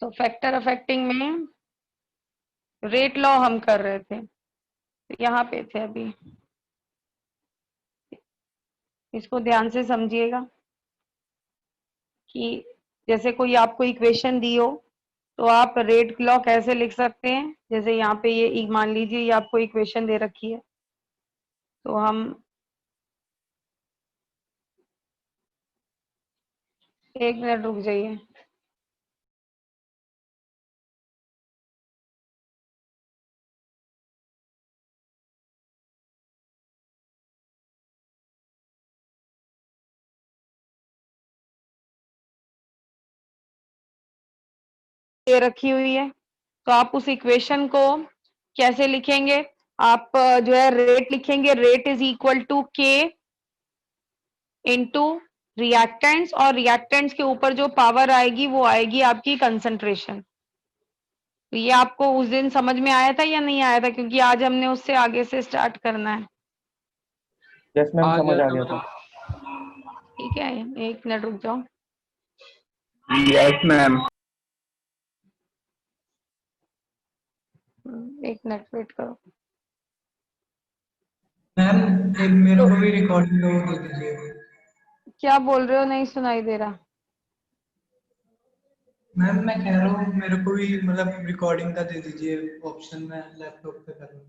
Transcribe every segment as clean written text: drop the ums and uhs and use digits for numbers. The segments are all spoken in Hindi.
तो फैक्टर अफेक्टिंग में रेट लॉ हम कर रहे थे, यहाँ पे थे अभी। इसको ध्यान से समझिएगा कि जैसे कोई आपको इक्वेशन दी हो तो आप रेट लॉ कैसे लिख सकते हैं। जैसे यहाँ पे ये मान लीजिए ये आपको इक्वेशन दे रखी है, तो हम एक मिनट रुक जाइए। दे रखी हुई है तो आप उस इक्वेशन को कैसे लिखेंगे। आप जो है रेट लिखेंगे, रेट इज इक्वल टू के इनटू रिएक्टेंट्स, और रिएक्टेंट्स के ऊपर जो पावर आएगी वो आएगी आपकी कंसंट्रेशन। तो ये आपको उस दिन समझ में आया था या नहीं आया था, क्योंकि आज हमने उससे आगे से स्टार्ट करना है। यस मैम, समझ आ गया था। ठीक है, एक मिनट रुक जाओ। Yes ma'am. एक मिनट वेट करो। मैम एक मेरे को भी रिकॉर्डिंग का वो दे दीजिए। क्या बोल रहे हो, नहीं सुनाई दे रहा। मैम मैं कह रहा हूँ मेरे को भी मतलब रिकॉर्डिंग का दे दीजिए ऑप्शन, में लैपटॉप पे कर लूँ।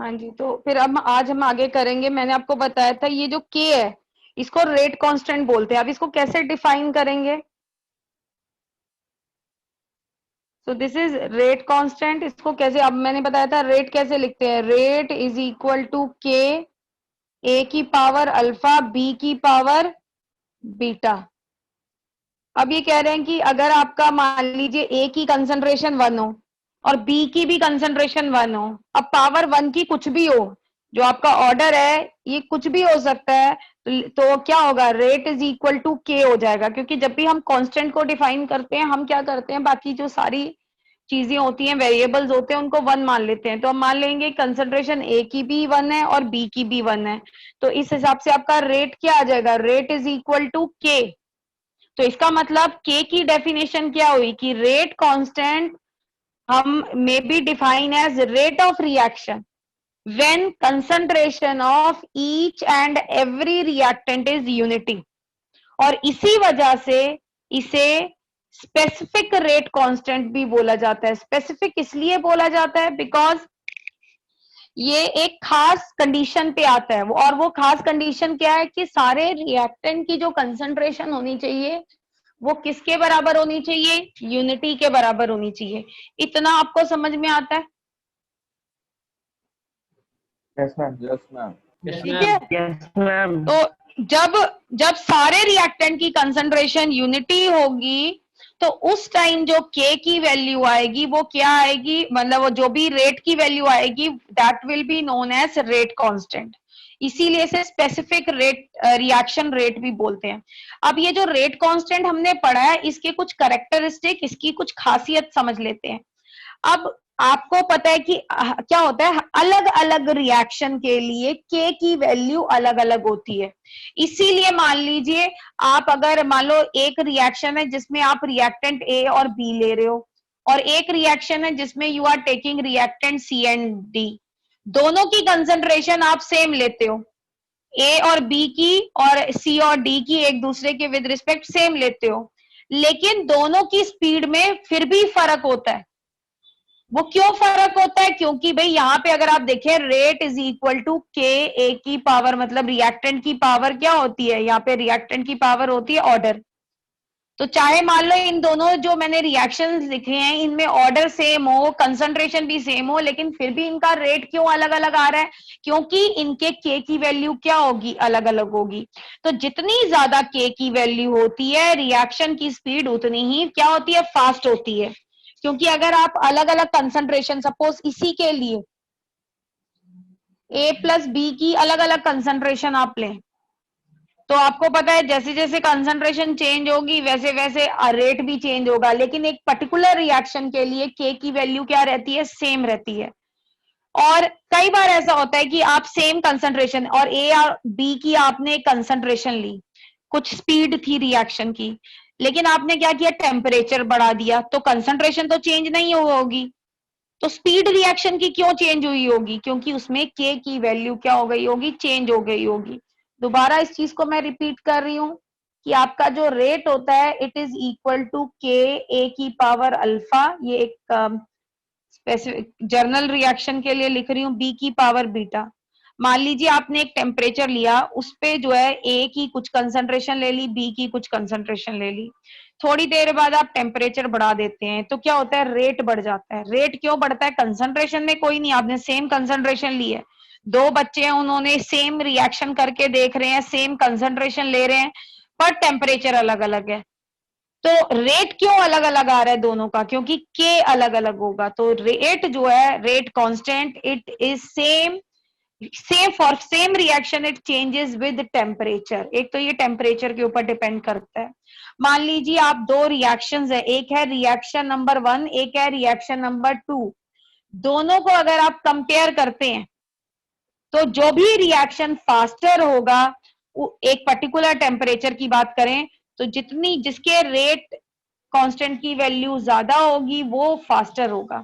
हाँ जी, तो फिर अब आज हम आगे करेंगे। मैंने आपको बताया था ये जो के है इसको रेट कांस्टेंट बोलते हैं। अब इसको कैसे डिफाइन करेंगे। So this is rate constant. इसको कैसे, अब मैंने बताया था रेट कैसे लिखते हैं। रेट इज इक्वल टू के ए की पावर अल्फा बी की पावर बीटा। अब ये कह रहे हैं कि अगर आपका मान लीजिए ए की कंसंट्रेशन 1 हो और बी की भी कंसंट्रेशन 1 हो, अब पावर 1 की कुछ भी हो, जो आपका ऑर्डर है ये कुछ भी हो सकता है, तो क्या होगा, रेट इज इक्वल टू के हो जाएगा। क्योंकि जब भी हम कांस्टेंट को डिफाइन करते हैं हम क्या करते हैं, बाकी जो सारी चीजें होती हैं, वेरिएबल्स होते हैं, उनको 1 मान लेते हैं। तो हम मान लेंगे कंसंट्रेशन ए की भी 1 है और बी की भी 1 है, तो इस हिसाब से आपका रेट क्या आ जाएगा, रेट इज इक्वल टू के। तो इसका मतलब के की डेफिनेशन क्या हुई कि रेट कांस्टेंट हम may be define as rate of reaction when concentration of each and every reactant is unity. और इसी वजह से इसे स्पेसिफिक रेट कांस्टेंट भी बोला जाता है। स्पेसिफिक इसलिए बोला जाता है बिकॉज ये एक खास कंडीशन पे आता है, और वो खास कंडीशन क्या है कि सारे रिएक्टेंट की जो कंसंट्रेशन होनी चाहिए वो किसके बराबर होनी चाहिए, यूनिटी के बराबर होनी चाहिए। इतना आपको समझ में आता है। Yes ma'am. Yes ma'am. ठीक है, यस मैम। तो जब जब सारे रिएक्टेंट की कंसंट्रेशन यूनिटी होगी तो उस टाइम जो के की वैल्यू आएगी वो क्या आएगी, मतलब वो जो भी रेट की वैल्यू आएगी that will be known as rate constant. इसीलिए इसे स्पेसिफिक रेट रिएक्शन रेट भी बोलते हैं। अब ये जो रेट कांस्टेंट हमने पढ़ा है इसके कुछ कैरेक्टरिस्टिक, इसकी कुछ खासियत समझ लेते हैं। अब आपको पता है कि क्या होता है, अलग अलग रिएक्शन के लिए के की वैल्यू अलग अलग होती है। इसीलिए मान लीजिए आप अगर मान लो एक रिएक्शन है जिसमें आप रिएक्टेंट ए और बी ले रहे हो, और एक रिएक्शन है जिसमें you are taking reactant C and D, दोनों की कंसंट्रेशन आप सेम लेते हो, ए और बी की और सी और डी की एक दूसरे के विद रिस्पेक्ट सेम लेते हो, लेकिन दोनों की स्पीड में फिर भी फर्क होता है। वो क्यों फर्क होता है, क्योंकि भाई यहाँ पे अगर आप देखें रेट इज इक्वल टू के ए की पावर, मतलब रिएक्टेंट की पावर क्या होती है, यहाँ पे रिएक्टेंट की पावर होती है ऑर्डर। तो चाहे मान लो इन दोनों जो मैंने रिएक्शंस लिखे हैं इनमें ऑर्डर सेम हो, कंसंट्रेशन भी सेम हो, लेकिन फिर भी इनका रेट क्यों अलग अलग आ रहा है, क्योंकि इनके के की वैल्यू क्या होगी, अलग अलग होगी। तो जितनी ज्यादा के की वैल्यू होती है रिएक्शन की स्पीड उतनी ही क्या होती है, फास्ट होती है। क्योंकि अगर आप अलग अलग कंसंट्रेशन, सपोज इसी के लिए ए प्लस बी की अलग अलग कंसंट्रेशन आप लें, तो आपको पता है जैसे जैसे कंसंट्रेशन चेंज होगी वैसे वैसे रेट भी चेंज होगा, लेकिन एक पर्टिकुलर रिएक्शन के लिए के की वैल्यू क्या रहती है, सेम रहती है। और कई बार ऐसा होता है कि आप सेम कंसंट्रेशन और ए और बी की आपने कंसंट्रेशन ली, कुछ स्पीड थी रिएक्शन की, लेकिन आपने क्या किया, टेम्परेचर बढ़ा दिया, तो कंसंट्रेशन तो चेंज नहीं होगी। तो स्पीड रिएक्शन की क्यों चेंज हुई होगी, क्योंकि उसमें के की वैल्यू क्या हो गई होगी, चेंज हो गई होगी। दोबारा इस चीज को मैं रिपीट कर रही हूं कि आपका जो रेट होता है इट इज इक्वल टू के ए की पावर अल्फा, ये एक स्पेसिफिक जर्नल रिएक्शन के लिए लिख रही हूँ, बी की पावर बीटा। मान लीजिए आपने एक टेम्परेचर लिया, उस पे जो है ए की कुछ कंसंट्रेशन ले ली, बी की कुछ कंसंट्रेशन ले ली, थोड़ी देर बाद आप टेम्परेचर बढ़ा देते हैं तो क्या होता है, रेट बढ़ जाता है। रेट क्यों बढ़ता है, कंसंट्रेशन में कोई नहीं, आपने सेम कंसंट्रेशन ली है, दो बच्चे हैं उन्होंने सेम रिएक्शन करके देख रहे हैं, सेम कंसंट्रेशन ले रहे हैं, पर टेम्परेचर अलग अलग है। तो रेट क्यों अलग अलग आ रहा है दोनों का, क्योंकि के अलग अलग होगा। तो रेट जो है, rate constant, it is same for same reaction, it changes with temperature. एक तो ये टेम्परेचर के ऊपर डिपेंड करता है। मान लीजिए आप दो रिएक्शंस है, एक है रिएक्शन नंबर 1, एक है रिएक्शन नंबर 2, दोनों को अगर आप कंपेयर करते हैं तो जो भी रिएक्शन फास्टर होगा, एक पर्टिकुलर टेम्परेचर की बात करें तो जितनी जिसके रेट कांस्टेंट की वैल्यू ज्यादा होगी वो फास्टर होगा।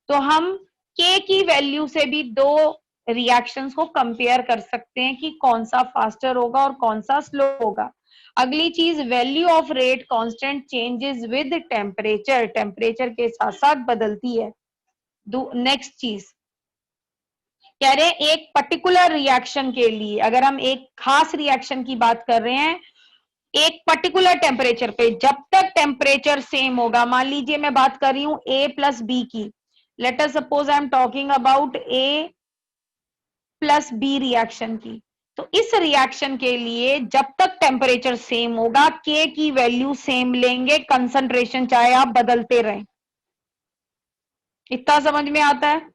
तो हम के की वैल्यू से भी दो रिएक्शंस को कंपेयर कर सकते हैं कि कौन सा फास्टर होगा और कौन सा स्लो होगा। अगली चीज, value of rate constant changes with temperature, temperature के साथ साथ बदलती है। नेक्स्ट चीज कह रहे हैं, एक पर्टिकुलर रिएक्शन के लिए, अगर हम एक खास रिएक्शन की बात कर रहे हैं, एक पर्टिकुलर टेम्परेचर पे जब तक टेम्परेचर सेम होगा, मान लीजिए मैं बात कर रही हूं ए प्लस बी की, let us suppose I am talking about A plus B reaction की, तो इस रिएक्शन के लिए जब तक टेम्परेचर सेम होगा के की वैल्यू सेम लेंगे, कंसंट्रेशन चाहे आप बदलते रहें। इतना समझ में आता है?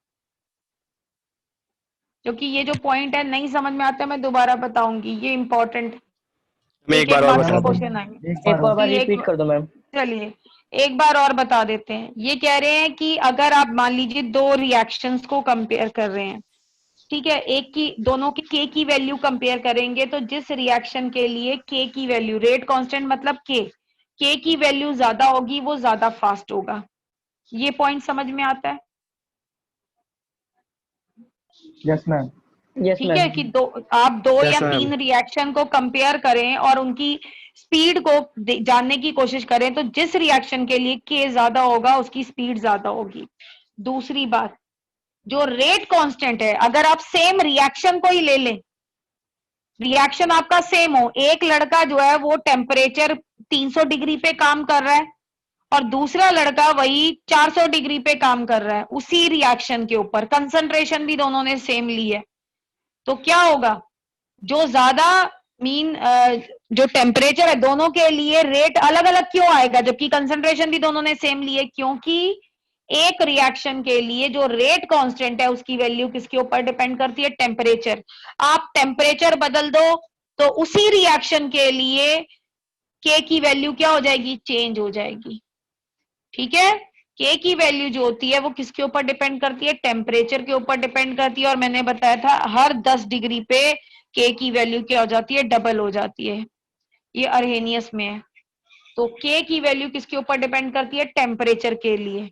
क्योंकि ये जो पॉइंट है नहीं समझ में आता है, मैं दोबारा बताऊंगी, ये इंपॉर्टेंट, मैं एक बार और बता दूं। क्वेश्चन आएंगे। एक बार रिपीट कर दो मैम। चलिए एक बार और बता देते हैं। ये कह रहे हैं कि अगर आप मान लीजिए दो रिएक्शंस को कंपेयर कर रहे हैं, ठीक है, एक की दोनों की के की वैल्यू कंपेयर करेंगे, तो जिस रिएक्शन के लिए के की वैल्यू, रेट कांस्टेंट मतलब के की वैल्यू ज्यादा होगी वो ज्यादा फास्ट होगा। ये पॉइंट समझ में आता है? Yes ma'am. ठीक है कि आप दो Yes, या ma'am. 3 रिएक्शन को कंपेयर करें और उनकी स्पीड को जानने की कोशिश करें, तो जिस रिएक्शन के लिए के ज्यादा होगा उसकी स्पीड ज्यादा होगी। दूसरी बात, जो रेट कांस्टेंट है, अगर आप सेम रिएक्शन को ही ले लें, रिएक्शन आपका सेम हो, एक लड़का जो है वो टेम्परेचर 300 डिग्री पे काम कर रहा है और दूसरा लड़का वही 400 डिग्री पे काम कर रहा है, उसी रिएक्शन के ऊपर कंसंट्रेशन भी दोनों ने सेम ली है, तो क्या होगा, जो ज्यादा जो टेम्परेचर है दोनों के लिए रेट अलग अलग क्यों आएगा जबकि कंसंट्रेशन भी दोनों ने सेम ली है, क्योंकि एक रिएक्शन के लिए जो रेट कांस्टेंट है उसकी वैल्यू किसके ऊपर डिपेंड करती है, टेम्परेचर। आप टेम्परेचर बदल दो तो उसी रिएक्शन के लिए के की वैल्यू क्या हो जाएगी, चेंज हो जाएगी। ठीक है, के की वैल्यू जो होती है वो किसके ऊपर डिपेंड करती है, टेम्परेचर के ऊपर डिपेंड करती है। और मैंने बताया था हर 10 डिग्री पे के की वैल्यू क्या हो जाती है, डबल हो जाती है। ये अर्हेनियस में है। तो के की वैल्यू किसके ऊपर डिपेंड करती है, टेम्परेचर के लिए।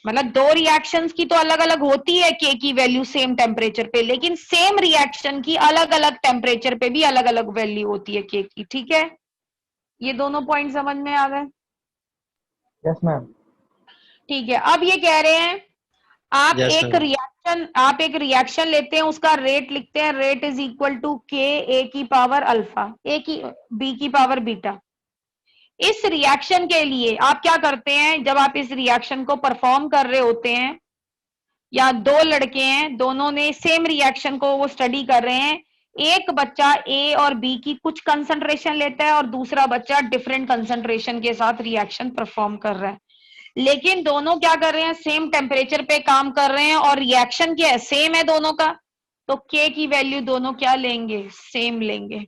मतलब दो रिएक्शंस की तो अलग अलग होती है के की वैल्यू सेम टेम्परेचर पे, लेकिन सेम रिएक्शन की अलग अलग टेम्परेचर पे भी अलग अलग वैल्यू होती है के की। ठीक है, ये दोनों पॉइंट समझ में आ गए? Yes ma'am. ठीक है, अब ये कह रहे हैं आप Yes, एक रिएक्शन लेते हैं, उसका रेट लिखते हैं, रेट इज इक्वल टू के ए की पावर अल्फा, ए की बी की पावर बीटा। इस रिएक्शन के लिए आप क्या करते हैं, जब आप इस रिएक्शन को परफॉर्म कर रहे होते हैं, या दो लड़के हैं दोनों ने सेम रिएक्शन को वो स्टडी कर रहे हैं, एक बच्चा ए और बी की कुछ कंसंट्रेशन लेता है और दूसरा बच्चा डिफरेंट कंसंट्रेशन के साथ रिएक्शन परफॉर्म कर रहा है, लेकिन दोनों क्या कर रहे हैं, सेम टेम्परेचर पे काम कर रहे हैं और रिएक्शन क्या है, सेम है दोनों का, तो K की वैल्यू दोनों क्या लेंगे, सेम लेंगे।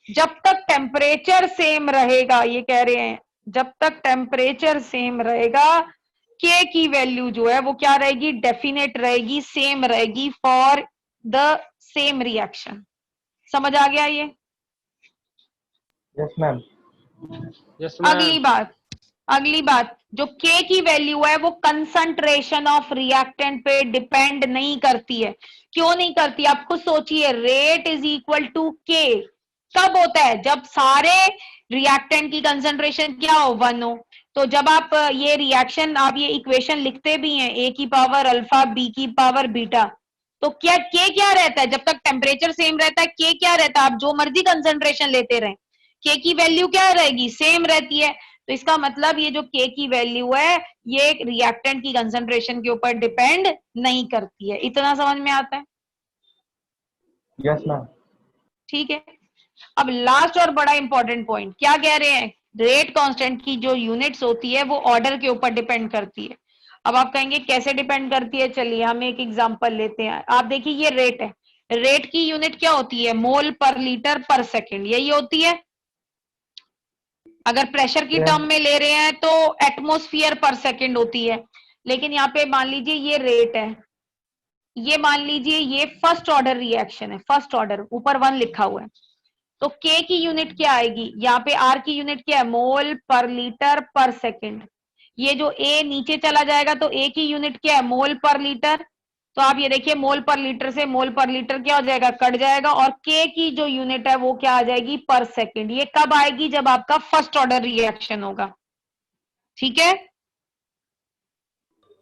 जब तक टेम्परेचर सेम रहेगा, ये कह रहे हैं जब तक टेम्परेचर सेम रहेगा K की वैल्यू जो है वो क्या रहेगी, डेफिनेट रहेगी, सेम रहेगी फॉर द सेम रिएक्शन। समझ आ गया ये? Yes, ma'am. Yes, ma'am. अगली बात जो K की वैल्यू है वो कंसंट्रेशन ऑफ रिएक्टेंट पे डिपेंड नहीं करती है। क्यों नहीं करती, आप खुद सोचिए। Rate is equal to K कब होता है, जब सारे रिएक्टेंट की कंसंट्रेशन क्या हो, 1 हो। तो जब आप ये रिएक्शन, आप ये इक्वेशन लिखते भी हैं A की पावर अल्फा B की पावर बीटा, तो क्या K क्या रहता है, जब तक टेम्परेचर सेम रहता है K क्या रहता है, आप जो मर्जी कंसंट्रेशन लेते रहें K की वैल्यू क्या रहेगी, सेम रहती है। तो इसका मतलब ये जो K की वैल्यू है ये रिएक्टेंट की कंसंट्रेशन के ऊपर डिपेंड नहीं करती है। इतना समझ में आता है? Yes, ma'am. ठीक है। अब लास्ट और बड़ा इंपॉर्टेंट पॉइंट क्या कह रहे हैं, रेट कांस्टेंट की जो यूनिट्स होती है वो ऑर्डर के ऊपर डिपेंड करती है। अब आप कहेंगे कैसे डिपेंड करती है, चलिए हम एक एग्जांपल लेते हैं। आप देखिए ये रेट है, रेट की यूनिट क्या होती है, मोल पर लीटर पर सेकंड, यही होती है। अगर प्रेशर की Yes. टर्म में ले रहे हैं तो एटमॉस्फेयर पर सेकंड होती है। लेकिन यहाँ पे मान लीजिए ये रेट है, ये मान लीजिए ये फर्स्ट ऑर्डर रिएक्शन है, फर्स्ट ऑर्डर, ऊपर 1 लिखा हुआ है। तो K की यूनिट क्या आएगी, यहाँ पे R की यूनिट क्या है, मोल पर लीटर पर सेकंड। ये जो A नीचे चला जाएगा तो A की यूनिट क्या है, मोल पर लीटर। तो आप ये देखिए मोल पर लीटर से मोल पर लीटर क्या हो जाएगा, कट जाएगा, और K की जो यूनिट है वो क्या आ जाएगी, पर सेकंड। ये कब आएगी, जब आपका फर्स्ट ऑर्डर रिएक्शन होगा। ठीक है,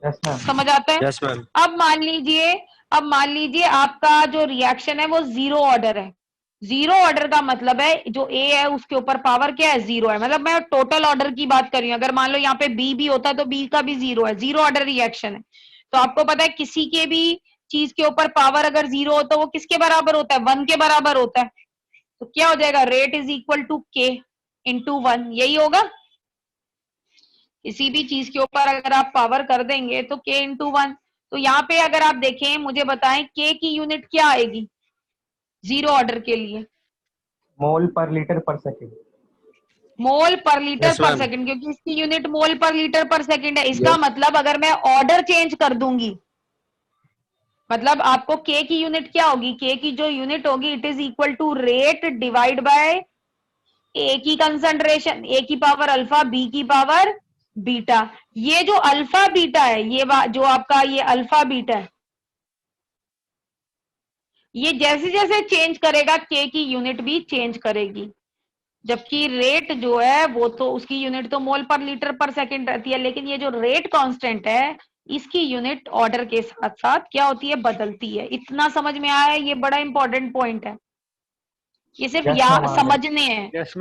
Yes, ma'am. समझ आता है? Yes, ma'am. अब मान लीजिए आपका जो रिएक्शन है वो 0 ऑर्डर है। 0 ऑर्डर का मतलब है जो A है उसके ऊपर पावर क्या है, 0 है। मतलब मैं टोटल ऑर्डर की बात कर रही हूँ। अगर मान लो यहाँ पे B भी होता तो B का भी 0 है, 0 ऑर्डर रिएक्शन है। तो आपको पता है किसी के भी चीज के ऊपर पावर अगर 0 हो तो वो किसके बराबर होता है, 1 के बराबर होता है। तो क्या हो जाएगा, rate is equal to K into 1, यही होगा। किसी भी चीज के ऊपर अगर आप पावर कर देंगे तो K इंटू 1। तो यहाँ पे अगर आप देखें, मुझे बताएं K की यूनिट क्या आएगी 0 ऑर्डर के लिए, Mole per liter per second. मोल पर लीटर Yes, पर ma'am. सेकंड, क्योंकि इसकी यूनिट मोल पर लीटर पर सेकंड है। इसका Yes. मतलब अगर मैं ऑर्डर चेंज कर दूंगी, मतलब आपको K की यूनिट क्या होगी, K की जो यूनिट होगी it is equal to rate divide by A की कंसंट्रेशन, A की पावर अल्फा B की पावर बीटा। ये जो अल्फा बीटा है, ये जो आपका ये अल्फा बीटा है, ये जैसे जैसे चेंज करेगा K की यूनिट भी चेंज करेगी। जबकि रेट जो है वो तो उसकी यूनिट तो मोल पर लीटर पर सेकंड रहती है, लेकिन ये जो रेट कांस्टेंट है इसकी यूनिट ऑर्डर के साथ साथ क्या होती है, बदलती है। इतना समझ में आया है? ये बड़ा इंपॉर्टेंट पॉइंट है, ये सिर्फ Yes, ma'am. समझने हैं। Yes,